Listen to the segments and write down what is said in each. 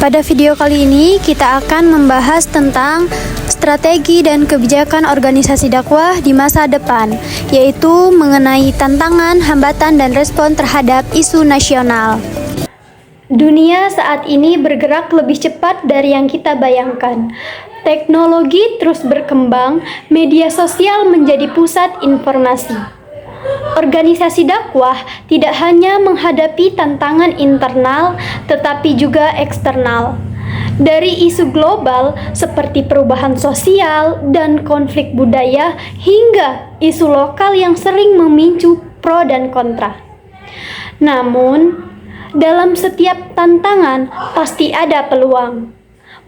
Pada video kali ini kita akan membahas tentang strategi dan kebijakan organisasi dakwah di masa depan, yaitu mengenai tantangan, hambatan, dan respon terhadap isu nasional. Dunia saat ini bergerak lebih cepat dari yang kita bayangkan. Teknologi terus berkembang, media sosial menjadi pusat informasi. Organisasi dakwah tidak hanya menghadapi tantangan internal, tetapi juga eksternal. Dari isu global seperti perubahan sosial dan konflik budaya, hingga isu lokal yang sering memicu pro dan kontra. Namun, dalam setiap tantangan pasti ada peluang.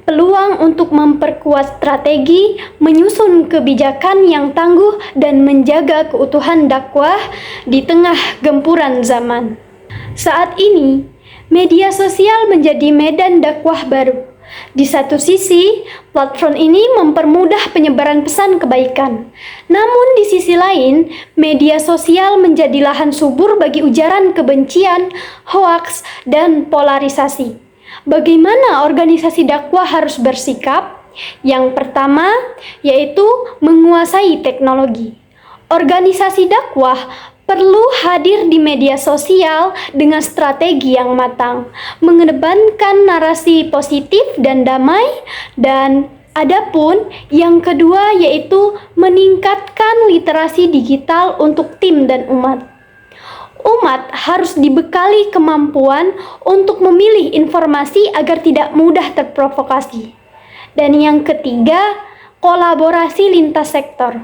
Peluang untuk memperkuat strategi, menyusun kebijakan yang tangguh, dan menjaga keutuhan dakwah di tengah gempuran zaman. Saat ini, media sosial menjadi medan dakwah baru. Di satu sisi, platform ini mempermudah penyebaran pesan kebaikan. Namun di sisi lain, media sosial menjadi lahan subur bagi ujaran kebencian, hoaks, dan polarisasi. Bagaimana organisasi dakwah harus bersikap? Yang pertama, yaitu menguasai teknologi. Organisasi dakwah perlu hadir di media sosial dengan strategi yang matang, mengedepankan narasi positif dan damai, dan adapun yang kedua yaitu meningkatkan literasi digital untuk tim dan umat. Umat harus dibekali kemampuan untuk memilih informasi agar tidak mudah terprovokasi. Dan yang ketiga, kolaborasi lintas sektor,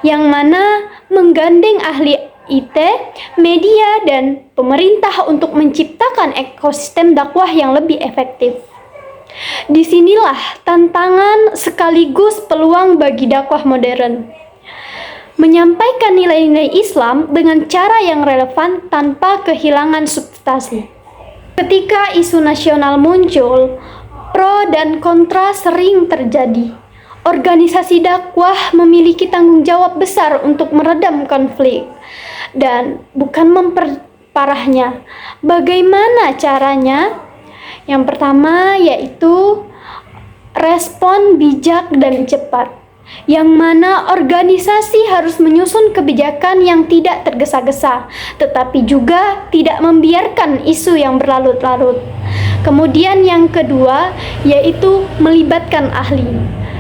yang mana menggandeng ahli IT, media, dan pemerintah untuk menciptakan ekosistem dakwah yang lebih efektif. Disinilah tantangan sekaligus peluang bagi dakwah modern. Menyampaikan nilai-nilai Islam dengan cara yang relevan tanpa kehilangan substansi. Ketika isu nasional muncul, pro dan kontra sering terjadi. Organisasi dakwah memiliki tanggung jawab besar untuk meredam konflik dan bukan memperparahnya. Bagaimana caranya? Yang pertama yaitu respon bijak dan cepat, yang mana organisasi harus menyusun kebijakan yang tidak tergesa-gesa, tetapi juga tidak membiarkan isu yang berlarut-larut. Kemudian yang kedua, yaitu melibatkan ahli.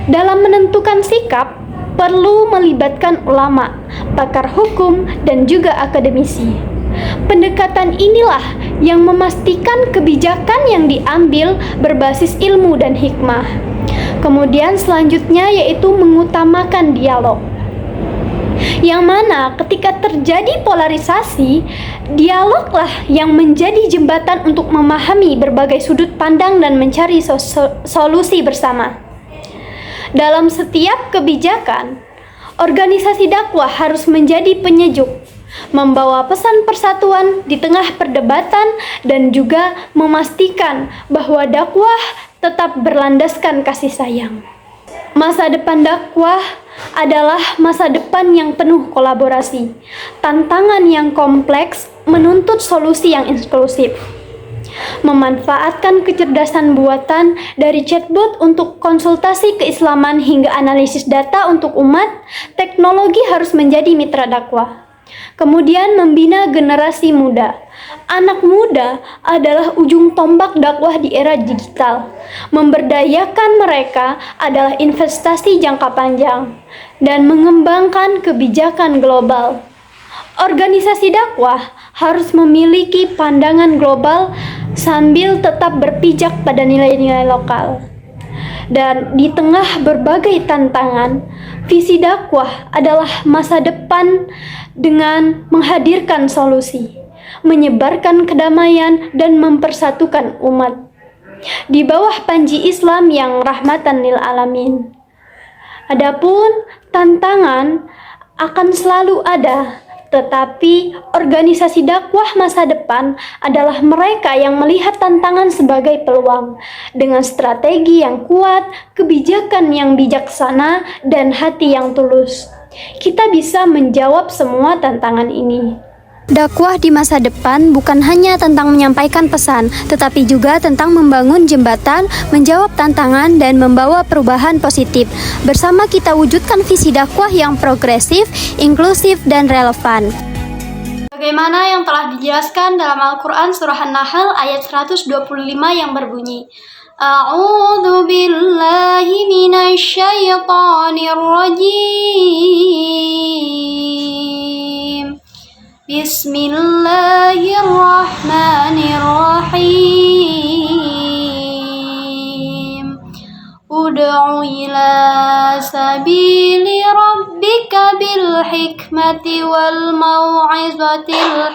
Dalam menentukan sikap, perlu melibatkan ulama, pakar hukum, dan juga akademisi. Pendekatan inilah yang memastikan kebijakan yang diambil berbasis ilmu dan hikmah. Kemudian selanjutnya yaitu mengutamakan dialog, yang mana ketika terjadi polarisasi, dialoglah yang menjadi jembatan untuk memahami berbagai sudut pandang dan mencari solusi bersama. Dalam setiap kebijakan, organisasi dakwah harus menjadi penyejuk, membawa pesan persatuan di tengah perdebatan, dan juga memastikan bahwa dakwah tetap berlandaskan kasih sayang. Masa depan dakwah adalah masa depan yang penuh kolaborasi. Tantangan yang kompleks menuntut solusi yang inklusif. Memanfaatkan kecerdasan buatan dari chatbot untuk konsultasi keislaman hingga analisis data untuk umat, teknologi harus menjadi mitra dakwah. Kemudian membina generasi muda. Anak muda adalah ujung tombak dakwah di era digital. Memberdayakan mereka adalah investasi jangka panjang dan mengembangkan kebijakan global. Organisasi dakwah harus memiliki pandangan global sambil tetap berpijak pada nilai-nilai lokal. Dan di tengah berbagai tantangan, visi dakwah adalah masa depan dengan menghadirkan solusi, menyebarkan kedamaian, dan mempersatukan umat di bawah panji Islam yang rahmatan lil alamin. Adapun tantangan akan selalu ada, tetapi organisasi dakwah masa depan adalah mereka yang melihat tantangan sebagai peluang. Dengan strategi yang kuat, kebijakan yang bijaksana, dan hati yang tulus, kita bisa menjawab semua tantangan ini. Dakwah di masa depan bukan hanya tentang menyampaikan pesan, tetapi juga tentang membangun jembatan, menjawab tantangan, dan membawa perubahan positif. Bersama kita wujudkan visi dakwah yang progresif, inklusif, dan relevan. Bagaimana yang telah dijelaskan dalam Al-Quran Surah An-Nahl ayat 125 yang berbunyi, A'udzu billahi minasy syaithanir rajim. Bismillahirrahmanirrahim. Ud'u ila sabili rabbika bil hikmati wal mau'izatil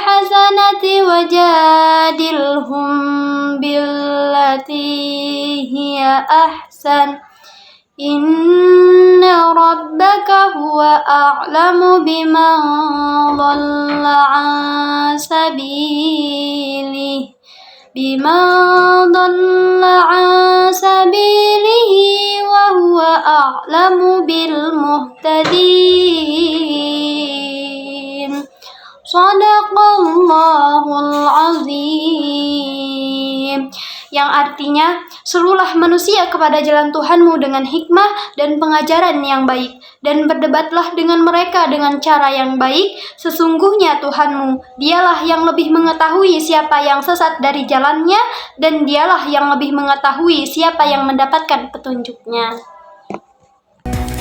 hasanati wajadilhum billati hiya ahsan. Inna rabbaka huwa a'lamu biman dhalla an sabilihi wa huwa a'lamu bil muhtadin. Shadaqallahul azim. Yang artinya, serulah manusia kepada jalan Tuhanmu dengan hikmah dan pengajaran yang baik, dan berdebatlah dengan mereka dengan cara yang baik. Sesungguhnya Tuhanmu, dialah yang lebih mengetahui siapa yang sesat dari jalannya, dan dialah yang lebih mengetahui siapa yang mendapatkan petunjuknya.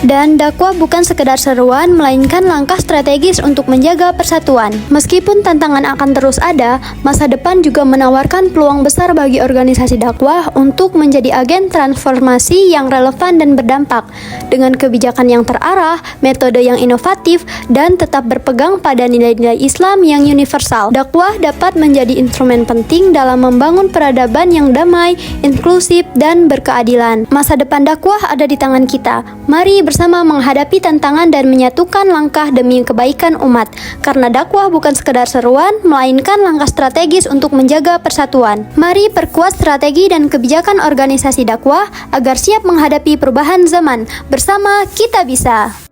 Dan dakwah bukan sekedar seruan, melainkan langkah strategis untuk menjaga persatuan. Meskipun tantangan akan terus ada, masa depan juga menawarkan peluang besar bagi organisasi dakwah untuk menjadi agen transformasi yang relevan dan berdampak. Dengan kebijakan yang terarah, metode yang inovatif, dan tetap berpegang pada nilai-nilai Islam yang universal, dakwah dapat menjadi instrumen penting dalam membangun peradaban yang damai, inklusif, dan berkeadilan. Masa depan dakwah ada di tangan kita. Mari bersama menghadapi tantangan dan menyatukan langkah demi kebaikan umat. Karena dakwah bukan sekedar seruan, melainkan langkah strategis untuk menjaga persatuan. Mari perkuat strategi dan kebijakan organisasi dakwah agar siap menghadapi perubahan zaman. Bersama kita bisa.